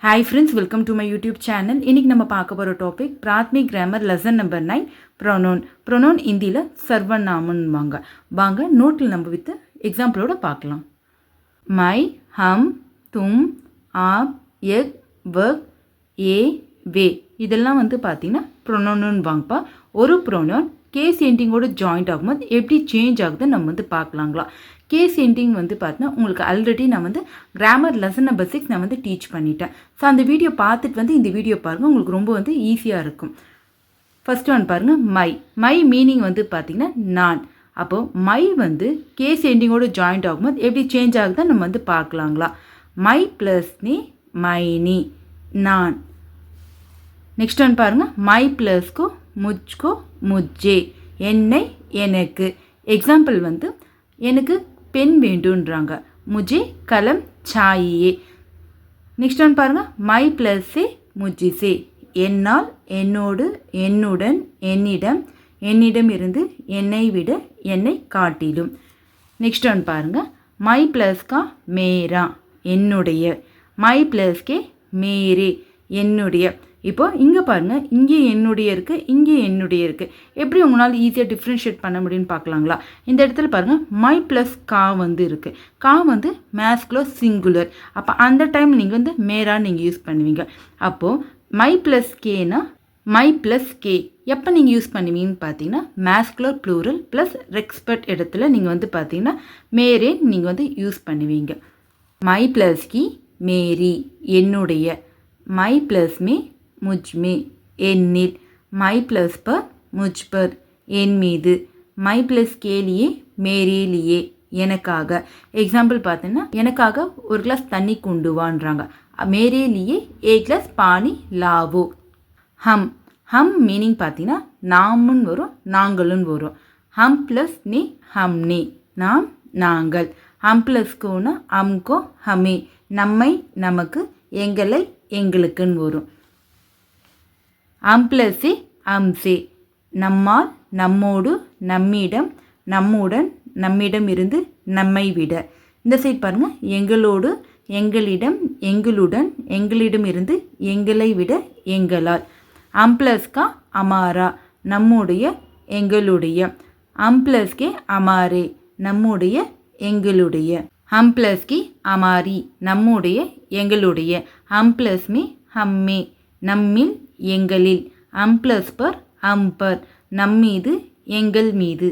Hi friends, welcome to my YouTube channel. இன்னைக்கு நம்ம பார்க்க போற topic Prathmik grammar lesson number 9 pronoun. Pronoun இந்தியில சர்வநாமம்வாங்க. வாங்க நோட்ல நம்ம வித் எக்ஸாம்பிளோட பார்க்கலாம். மை, ஹம், தும், ஆப், எக், வக், ஏ, வே இதெல்லாம் பார்த்தீங்கன்னா ப்ரோனவுன் வாங்கப்பா. ஒரு ப்ரோனவுன் கேஸ் எண்டிங்கோட ஜாயிண்ட் ஆகும்போது எப்படி சேஞ்ச் ஆகுதுன்னு நம்ம பார்க்கலாங்களா. கேஸ் எண்டிங் பார்த்தீங்கன்னா உங்களுக்கு ஆல்ரெடி நான் கிராமர் லெசன் நம்பர் 6 நான் டீச் பண்ணிட்டேன். ஸோ அந்த வீடியோ பார்த்துட்டு இந்த வீடியோ பாருங்கள், உங்களுக்கு ரொம்ப ஈஸியாக இருக்கும். ஃபர்ஸ்ட் ஒன் பாருங்கள், மை. மை மீனிங் பார்த்தீங்கன்னா நான். அப்போது மை கேஸ் எண்டிங்கோட ஜாயிண்ட் ஆகும்போது எப்படி சேஞ்ச் ஆகுதுன்னு நம்ம பார்க்கலாங்களா. மை ப்ளஸ் நீ மைனி நான். நெக்ஸ்ட் ஒன் பாருங்கள், மை ப்ளஸ்கோ முஜ்கோ முஜ்ஜே என்னை எனக்கு. எக்ஸாம்பிள் எனக்கு பென் வேண்டுன்றாங்க, முஜே கலம் சாயே. நெக்ஸ்ட் ஒன் பாருங்கள், மை ப்ளஸ்ஸே முஜிசே என்னால் என்னோடு என்னுடன் என்னிடம் என்னிடம் இருந்து என்னை விட என்னை காட்டிலும். நெக்ஸ்ட் ஒன் பாருங்கள், மை ப்ளஸ்கா மேரா என்னுடைய. மை ப்ளஸ்கே மேரே என்னுடைய. இப்போ இங்கே பாருங்கள், இங்கே என்னுடைய இருக்குது, இங்கே என்னுடைய இருக்குது. எப்படி உங்களால் ஈஸியாக டிஃப்ரென்ஷியேட் பண்ண முடியும்னு பார்க்கலாங்களா. இந்த இடத்துல பாருங்கள், மை ப்ளஸ் கா இருக்குது. கா மேஸ்குலர் சிங்குலர். அப்போ அந்த டைம் நீங்கள் மேரான்னு நீங்கள் யூஸ் பண்ணுவீங்க. அப்போது மை ப்ளஸ் கேனா மை ப்ளஸ் கே எப்போ நீங்கள் யூஸ் பண்ணுவீங்கன்னு பார்த்தீங்கன்னா மேஸ்குலர் ப்ளூரல் ப்ளஸ் ரெஸ்பெக்ட் இடத்துல நீங்கள் பார்த்தீங்கன்னா மேரேன்னு நீங்கள் யூஸ் பண்ணுவீங்க. மை ப்ளஸ் கி மேரி என்னுடைய. மை ப்ளஸ் மே முஜ்மே என்னில். மை ப்ளஸ் பர் முஜ் பர் என் மீது. மை ப்ளஸ் கேலியே மேரே லியே எனக்காக. எக்ஸாம்பிள் பார்த்தீங்கன்னா எனக்காக ஒரு கிளாஸ் தண்ணி கொண்டு வான்றாங்க, மேரே லியே A class pani Lao. Hmm. Hmm meaning பார்த்தீங்கன்னா நாமுன்னு வரும், நாங்களும் வரும். ஹம் ப்ளஸ் நீ ஹம்னே நாம் நாங்கள். ஹம் ப்ளஸ் கோனா அம்கோ ஹமே நம்மை நமக்கு, எங்களை எங்களுக்குன்னு வரும். அம்ப்ளஸே அம்சே நம்மால் நம்மோடு நம்மிடம் நம்முடன் நம்மிடம் இருந்து நம்மை விட. இந்த சைட் பாருங்கள், எங்களோடு எங்களிடம் எங்களுடன் எங்களிடம் இருந்து எங்களை விட எங்களால். அம்ப்ளஸ்கா அமாரா நம்முடைய எங்களுடைய. அம்ப்ளஸ்கே அமாரே நம்முடைய எங்களுடைய. ஹம்ப்ளஸ்கி அமாரி நம்முடைய எங்களுடைய. ஹம்ப்ளஸ் மீ ஹம்மே நம்மில் எங்களில். அம்ப்ளஸ் பர் அம்பர் நம்மீது எங்கள் மீது.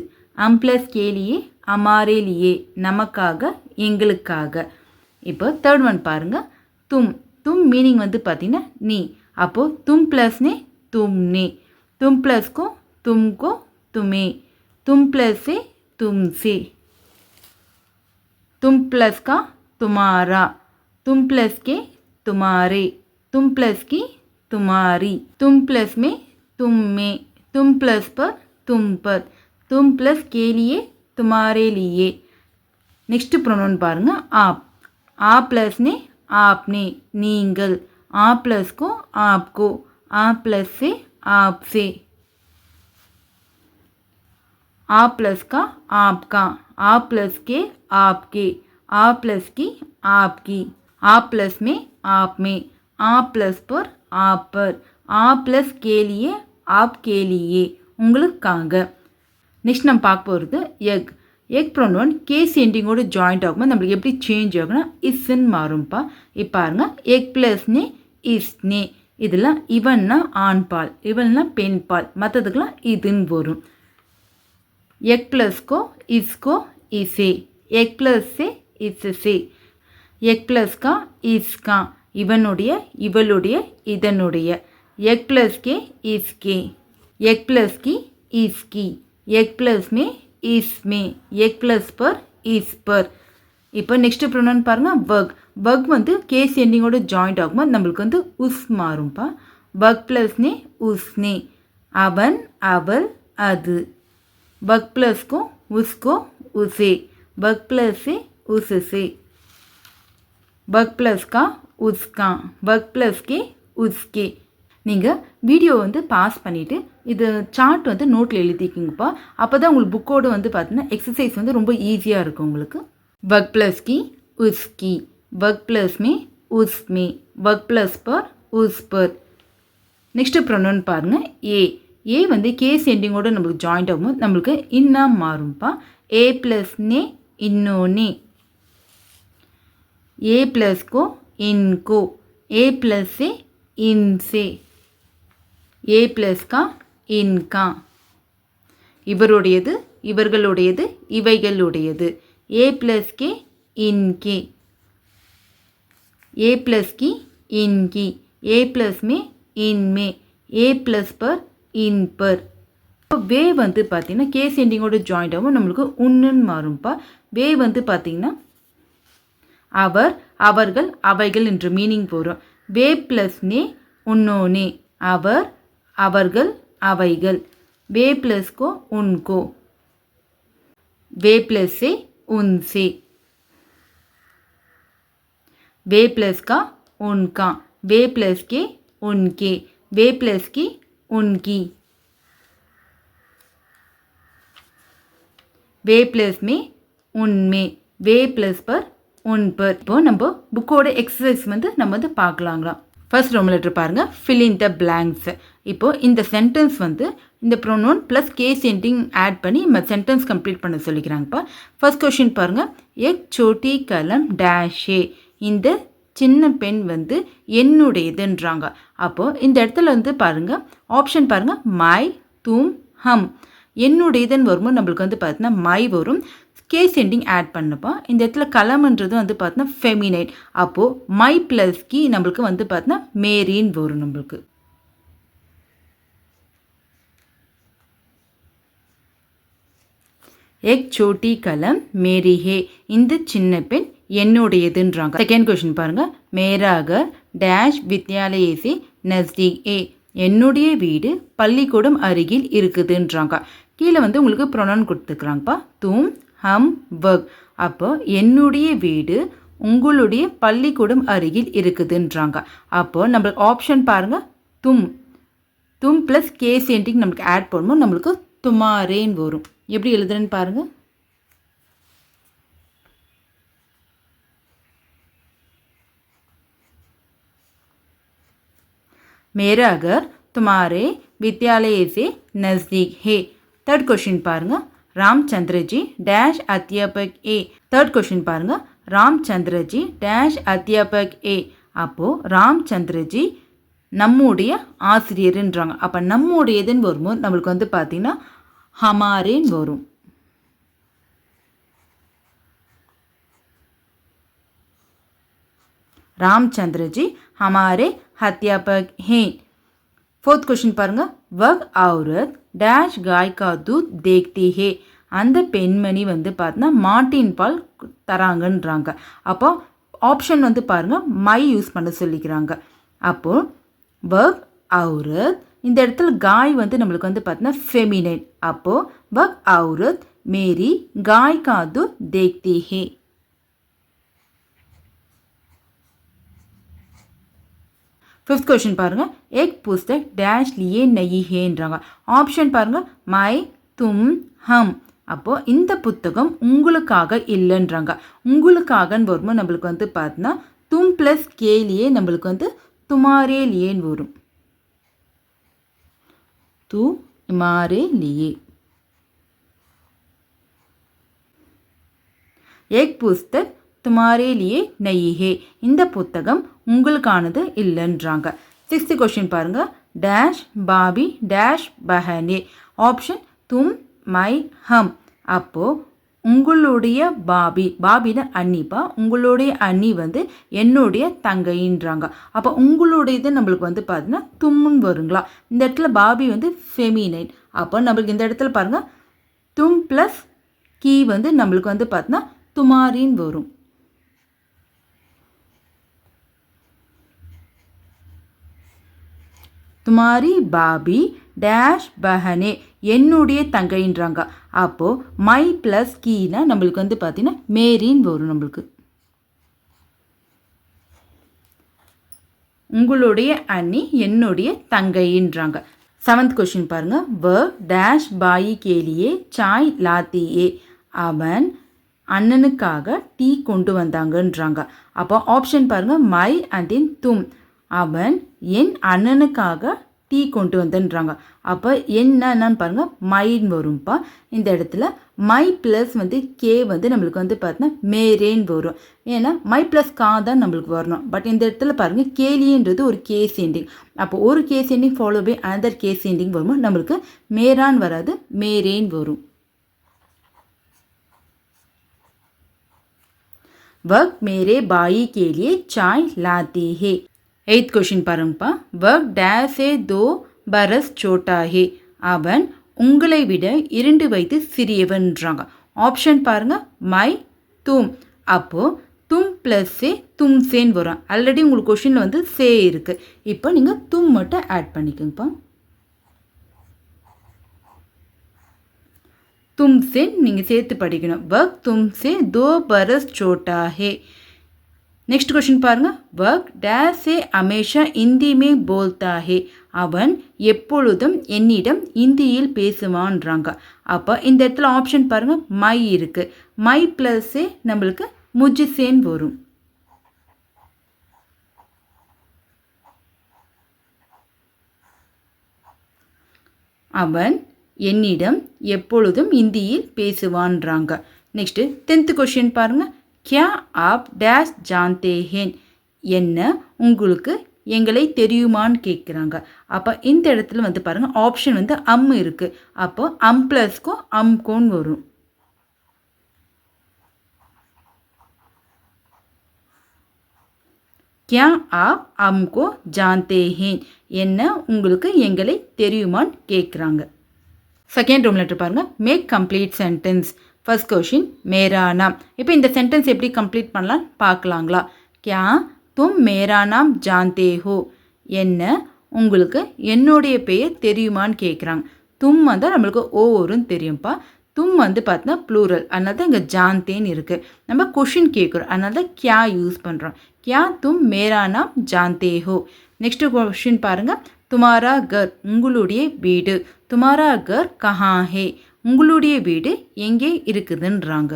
அம்ப்ளஸ் கேலியே அமாரேலியே நமக்காக எங்களுக்காக. இப்போ தேர்ட் ஒன் பாருங்கள், தும். தும் மீனிங் பார்த்தீங்கன்னா நீ. அப்போது தும் ப்ளஸ்னே தும்னே. தும் ப்ளஸ்கோ தும்கோ துமே. தும் ப்ளஸ்ஸே தும்சே. तुम प्लस का तुम्हारा. तुम प्लस के तुम्हारे. तुम प्लस की तुम्हारी. तुम प्लस में तुम में. तुम प्लस पर तुम पर. तुम प्लस के लिए तुम्हारे लिए. नेक्स्ट प्रोनाउन பாருங்க, आप. आ प्लस ने आपने நீங்கள். आ प्लस को आपको. आ प्लस से आपसे. आ प्लस का आपका. आ प्लस के आपके. आ प्लस की आपकी. आ प्लस में आप में. आ प्लस पर आप पर. आ प्लस के लिए आप के लिए உங்களுக்காக. நெக்ஸ்ட் நம்ம பார்க்க போகிறது எக். எக் ப்ரோனவுன் கேஸ் எண்டிங்கோட ஜாயிண்ட் ஆகும்போது நம்மளுக்கு எப்படி சேஞ்ச் ஆகும்னா இஸ்ன்னு மாறும்ப்பா. இப்போ பாருங்க, எக் ப்ளஸ்னே இஸ்னே. இதெல்லாம் இவன்னா ஆண் பால், இவன்னா பெண் பால், மற்றதுக்கெல்லாம் இதுன்னு வரும். एक प्लस को इसको इसे. एक प्लस से इससे. एक प्लस का इसका इवनुடைய इवளுடைய இதனுடைய. एक प्लस के इसके. एक प्लस की इसकी. एक प्लस में इसमें. एक प्लस पर इस पर. இப்போ நெக்ஸ்ட் ப்ரோனவுன் பாருங்கள், வக். வக் கேஸ் எண்டிங்கோட ஜாயிண்ட் ஆகும்போது நம்மளுக்கு உஸ் மாறும்ப்பா. வக் ப்ளஸ்னே உஸ்னே அவன் அவள் அது. बग प्लस को उसको उसे. बग प्लस से उससे. बग प्लस का उसका. बग प्लस के उसके. நீங்கள் வீடியோ பாஸ் பண்ணிவிட்டு இது சார்ட் நோட்டில் எழுதிக்கிங்கப்பா. அப்போ தான் உங்களுக்கு புக்கோடு பார்த்தீங்கன்னா எக்ஸசைஸ் ரொம்ப ஈஸியாக இருக்கும் உங்களுக்கு. बग प्लस की उसकी. बग प्लस में उसमें वर्क प्लस पर उस पर நெக்ஸ்ட் ப்ரொனவுன் பாருங்கள் ஏ வந்து கேஸ் எண்டிங்கோடு நம்மளுக்கு ஜாயிண்ட் ஆகும்போது நம்மளுக்கு இன்னா மாறும்ப்பா ஏ ப்ளஸ் நே இன்னோனே ए प्लस को इनको ए प्लस से इनसे ए प्लस का इनका இவருடையது இவர்களுடையது இவைகளுடையது ए प्लस के इनके ए प्लस की इनकी ए प्लस में इनमें ए प्लस पर इन पर இப்போ வே வந்து பார்த்தீங்கன்னா கேஸ் எண்டிங்கோட ஜாயிண்ட் ஆகும் நம்மளுக்கு உன்னுன்னு மாறும்ப்பா வே வந்து பார்த்தீங்கன்னா அவர் அவர்கள் அவைகள் என்ற மீனிங் போகிறோம் வே ப்ளஸ் நே உன்னோனே அவர் அவர்கள் அவைகள் வே ப்ளஸ் கோ உன்கோ வே ப்ளஸ் से उनसे वे प्लस का उनका वे प्लस के उनके वे प्लस की उनकी वे प्लस में उनमें वे प्लस पर उन पर இப்போ நம்ம புக்கோட எக்ஸசைஸ் வந்து நம்ம வந்து பார்க்கலாங்களா ஃபர்ஸ்ட் ரோமன் லெட்டர் பாருங்கள் ஃபில் இன் த பிளாங்க்ஸ் இப்போது இந்த சென்டென்ஸ் வந்து இந்த pronoun plus case ending add பண்ணி நம்ம சென்டென்ஸ் கம்ப்ளீட் பண்ண சொல்லிக்கிறாங்கப்பா ஃபர்ஸ்ட் கொஷின் பாருங்கள் எக் சோட்டி கலம் டேஷே இந்த சின்ன பெண் வந்து என்னுடையதுன்றாங்க அப்போது இந்த இடத்துல வந்து பாருங்கள் ஆப்ஷன் பாருங்கள் மை தும் ஹம் என்னுடையதுன்னு வரும்போது நம்மளுக்கு வந்து பார்த்தீங்கன்னா மை வரும் கேஸ் எண்டிங் ஆட் பண்ணப்பா இந்த இடத்துல கலம்ன்றது வந்து பார்த்தீங்கன்னா ஃபெமினைட் அப்போது மை ப்ளஸ் கி நம்மளுக்கு வந்து பார்த்தீங்கன்னா மேரின்னு வரும் நம்மளுக்கு எக் சோட்டி கலம் மேரி ஹே இந்த சின்ன பெண் என்னுடையதுன்றாங்க செகண்ட் கொஸ்டின் பாருங்கள் மேராக டேஷ் வித்யாலயே से நஸ்தீக் ஏ என்னுடைய வீடு பள்ளிக்கூடம் அருகில் இருக்குதுன்றாங்க கீழே வந்து உங்களுக்கு ப்ரொனவுன் கொடுத்துக்கிறாங்கப்பா தும் ஹம் வக் அப்போ என்னுடைய வீடு உங்களுடைய பள்ளிக்கூடம் அருகில் இருக்குதுன்றாங்க அப்போது நம்மளுக்கு ஆப்ஷன் பாருங்கள் தும் ப்ளஸ் கேஸ் எண்டிங் நம்மளுக்கு ஆட் பண்ணும்போது நம்மளுக்கு துமாரேன்னு வரும் எப்படி எழுதுறேன்னு பாருங்கள் मेरा घर तुम्हारे विद्यालय से नज़दीक है third question पाருங்க Ramchandra ji dash अध्यापक ए थर्ड क्वेश्चन பாருங்க रामचंद्र जी डैश अध्यापक ए அப்போ रामचंद्र जी நம்முடைய ஆசிரியர்ன்றாங்க அப்போ நம்முடையதுன்னு வரும்போது நம்மளுக்கு வந்து பார்த்தீங்கன்னா ஹமாரேன்னு வரும் रामचंद्र जी हमारे अध्यापक हैं फोर्थ क्वेश्चन பாருங்க वह औरत डैश गाय का दूध देखती है அந்த பெண்மணி வந்து பார்த்தீங்கன்னா மாட்டின் பால் தராங்கன்றாங்க அப்போ ஆப்ஷன் வந்து பாருங்கள் மை யூஸ் பண்ண சொல்லிக்கிறாங்க அப்போது वह औरत இந்த இடத்துல गाय வந்து நம்மளுக்கு வந்து பார்த்தீங்கன்னா ஃபெமினைன் அப்போது वह औरत मेरी गाय का दूध देखती है फिफ्थ क्वेश्चन பாருங்க एक पुस्तक डैश लिए नहीं हैன்றாங்க ஆப்ஷன் பாருங்க மை தும் ஹம் அப்போ இந்த புத்தகம் உங்களுக்காக இல்லைன்றாங்க உங்களுக்காகன்னு வரும்போது நம்மளுக்கு வந்து பார்த்தீங்கன்னா தும் ப்ளஸ் கேலியே நம்மளுக்கு வந்து துமாரே லியேன்னு வரும் துமாரே லியே एक पुस्तक तुम्हारे लिए नहीं है இந்த புத்தகம் உங்களுக்கானது இல்லைன்றாங்க சிக்ஸ்த் கொஸ்டின் பாருங்க डैश பாபி डैश बहने ஆப்ஷன் தும் மை ஹம் அப்போ உங்களுடைய பாபின அன்னிப்பா உங்களுடைய அண்ணி வந்து என்னுடைய தங்கைன்றாங்க அப்போ உங்களுடையது நம்மளுக்கு வந்து பார்த்தீங்கன்னா தும்முன்னு வருங்களா இந்த இடத்துல பாபி வந்து ஃபெமினைன் அப்போ நம்மளுக்கு இந்த இடத்துல பாருங்க தும் ப்ளஸ் கீ வந்து நம்மளுக்கு வந்து பார்த்தீங்கன்னா துமாரின்னு வரும் துமாரி பாபி டேஷ் பஹனே என்னுடைய தங்கைன்றாங்க அப்போது மை ப்ளஸ் கீனா நம்மளுக்கு வந்து பார்த்தீங்கன்னா மேரின்னு வரும் நம்மளுக்கு உங்களுடைய அண்ணி என்னுடைய தங்கைன்றாங்க செவன்த் கொஸ்டின் பாருங்கள் வ டேஷ் பாயி கேலியே சாய் லாத்தியே அவன் அண்ணனுக்காக டீ கொண்டு வந்தாங்கன்றாங்க. அப்போ ஆப்ஷன் பாருங்கள், மை அண்ட் தென் தும். அவன் என் அண்ணனுக்காக டீ கொண்டு வந்தன்றாங்க. அப்போ என்னன்னு பாருங்கள், மைன்னு வரும்ப்பா. இந்த இடத்துல மை ப்ளஸ் வந்து கே வந்து நம்மளுக்கு வந்து பார்த்தீங்கன்னா மேரேன்னு வரும். ஏன்னா மை ப்ளஸ் கா தான் நம்மளுக்கு வரணும். பட் இந்த இடத்துல பாருங்கள், கேலின்றது ஒரு கேஸ் எண்டிங். அப்போ ஒரு case ending follow by another case ending வரும்போது நம்மளுக்கு மேரான் வராது, மேரேன்னு வரும். वर्क मेरे भाई के लिए चाय लाती है. 8th क्वेश्चन பாருங்கப்பா. वर्क डैश से 2 बरस छोटा है. அவன் உங்களை விட 2 வயது சிறியவன்றாங்க. ஆப்ஷன் பாருங்க, மை தும். அப்போது தும் ப்ளஸ் சே தும் சேன் வரும். ஆல்ரெடி உங்களுக்கு கொஷினில் வந்து சே இருக்குது. இப்போ நீங்கள் தும் மட்டும் ஆட் பண்ணிக்கோங்கப்பா. तुमसे நீங்கள் சேர்த்து படிக்கணும். वर्क तुमसे 2 बरस छोटा है. नेक्स्ट क्वेश्चन பாருங்க. वर्क डैश से हमेशा हिंदी में बोलता है. அவன் எப்பொழுதும் என்னிடம் இந்தியில் பேசுவான்றாங்க. அப்போ இந்த இடத்துல ஆப்ஷன் பாருங்க, மை இருக்கு. மை ப்ளஸ் நம்மளுக்கு முஜ்சேன் வரும். அவன் என்னிடம் எப்பொழுதும் இந்தியில் பேசுவான்றாங்க. நெக்ஸ்ட்டு 10th கொஷின் பாருங்கள். கியா ஆப் டேஷ் ஜான்தே ஹேன். என்ன உங்களுக்கு எங்களை தெரியுமான்னு கேட்குறாங்க. அப்போ இந்த இடத்துல வந்து பாருங்கள், ஆப்ஷன் வந்து அம் இருக்குது. அப்போ அம் ப்ளஸ்க்கும் அம்கோன்னு வரும். கியா ஆப் அம்கோ ஜான்தே ஹேன். என்ன உங்களுக்கு எங்களை தெரியுமான்னு கேட்குறாங்க. செகண்ட் ரூம் லெட்டர் பாருங்கள். Make complete sentence. First question மேரா நாம். இப்போ இந்த சென்டென்ஸ் எப்படி கம்ப்ளீட் பண்ணலாம் பார்க்கலாங்களா. கியா தும் மேரா நாம் ஜான்தே ஹோ. என்ன உங்களுக்கு என்னுடைய பெயர் தெரியுமான்னு கேட்குறாங்க. தும் வந்து நம்மளுக்கு ஓவருன்னு தெரியும்ப்பா. தும் வந்து பார்த்தீங்கன்னா ப்ளூரல், அதனால தான் இங்கே ஜான்தேன்னு இருக்குது. நம்ம கொஷின் கேட்குறோம், அதனால தான் கியா யூஸ் பண்ணுறோம். கியா தும் மேரா நாம் ஜான்தே ஹோ. நெக்ஸ்ட்டு கொஷின் பாருங்கள். துமாரா கர். உங்களுடைய வீடு. துமாரா கர் கஹா ஹே. உங்களுடைய வீடு எங்கே இருக்குதுன்றாங்க.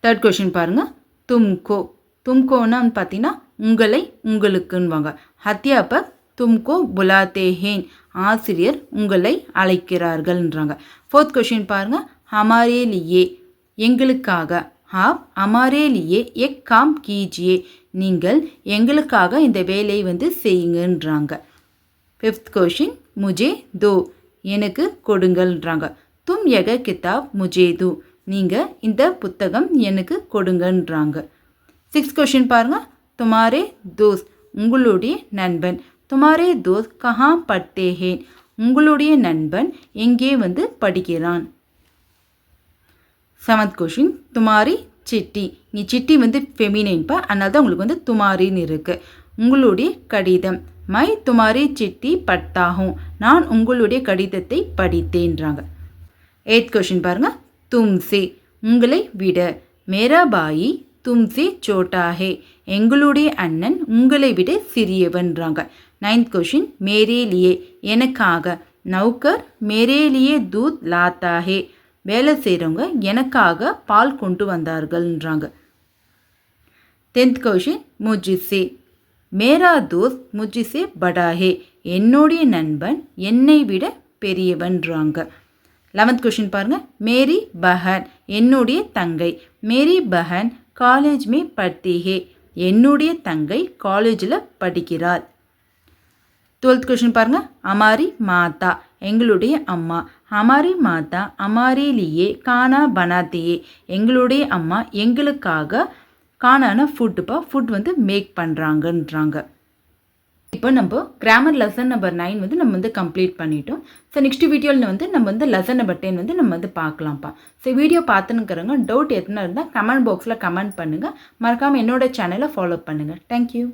தேர்ட் கொஷின் பாருங்கள். தும்கோ. தும்கோன்னு பார்த்தீங்கன்னா உங்களை, உங்களுக்குன்னுவாங்க. அத்தியாபக் தும்கோ புலாத்தே ஹேன். ஆசிரியர் உங்களை அழைக்கிறார்கள்ன்றாங்க. ஃபோர்த் கொஷின் பாருங்கள். ஹமாரே லியே. எங்களுக்காக. ஆப் ஹமாரே லியே எக் காம் கீஜியே. நீங்கள் எங்களுக்காக இந்த வேலையை வந்து செய்யுங்கன்றாங்க. ஃபிஃப்த் கொஷின் முஜே தோ. எனக்கு கொடுங்கள்ன்றாங்க. தும் யக கிதாப் முஜே தோ. நீங்கள் இந்த புத்தகம் எனக்கு கொடுங்கன்றாங்க. சிக்ஸ்த் கொஷின் பாருங்கள். துமாரே தோஸ்த். உங்களுடைய நண்பன். துமாரே தோஸ்த் கஹா பட்டே ஹேன். உங்களுடைய நண்பன் எங்கே வந்து படிக்கிறான். செவன்த் கொஷின் துமாரி சிட்டி. நீ சிட்டி வந்து ஃபெமினைன்ப்பா, அதனால தான் உங்களுக்கு வந்து துமாரின்னு இருக்குது. உங்களுடைய கடிதம். மை துமாரி சிட்டி பட்டாகும். நான் உங்களுடைய கடிதத்தை படித்தேன்றாங்க. எய்த் கொஷின் பாருங்கள். தும்சே. உங்களை விட. மேரா பாயி தும்சே சோட்டா ஹே. எங்களுடைய அண்ணன் உங்களை விட சிறியவன்றாங்க. நைன்த் கொஷின் மேரே லியே. எனக்காக. நௌக்கர் மேரே லியே தூத் லாத்தா ஹே. வேலை செய்கிறவங்க எனக்காக பால் கொண்டு வந்தார்கள்ன்றாங்க. 10th question முஜிசே. மேரா தோஸ்த் முஜிசே படா ஹே. என்னுடைய நண்பன் என்னை விட பெரியவன்றாங்க. 11th கொஷின் பாருங்கள். மேரி பஹன். என்னுடைய தங்கை. மேரி பஹன் காலேஜ் மே படுத்தி ஹே. என்னுடைய தங்கை காலேஜில் படிக்கிறாள். 12th கொஷின் பாருங்கள். அமாரி மாதா. எங்களுடைய அம்மா. ஹமாரி மாதா ஹமாரே லியே கானா பனாத்தியே. எங்களுடைய அம்மா எங்களுக்காக கானான ஃபுட்டுப்பா, ஃபுட் வந்து மேக் பண்ணுறாங்கன்றாங்க. இப்போ நம்ம கிராமர் லெசன் நம்பர் 9 வந்து நம்ம வந்து கம்ப்ளீட் பண்ணிட்டோம். ஸோ நெக்ஸ்ட் வீடியோவில் வந்து நம்ம வந்து லெசன் நம்பர் 10 வந்து நம்ம வந்து பார்க்கலாம்ப்பா. ஸோ வீடியோ பார்த்துனுக்கிறவங்க டவுட் எத்தனை இருந்தால் கமெண்ட் பாக்ஸில் கமெண்ட் பண்ணுங்கள். மறக்காமல் என்னோட சேனலை ஃபாலோ பண்ணுங்கள். தேங்க்யூ.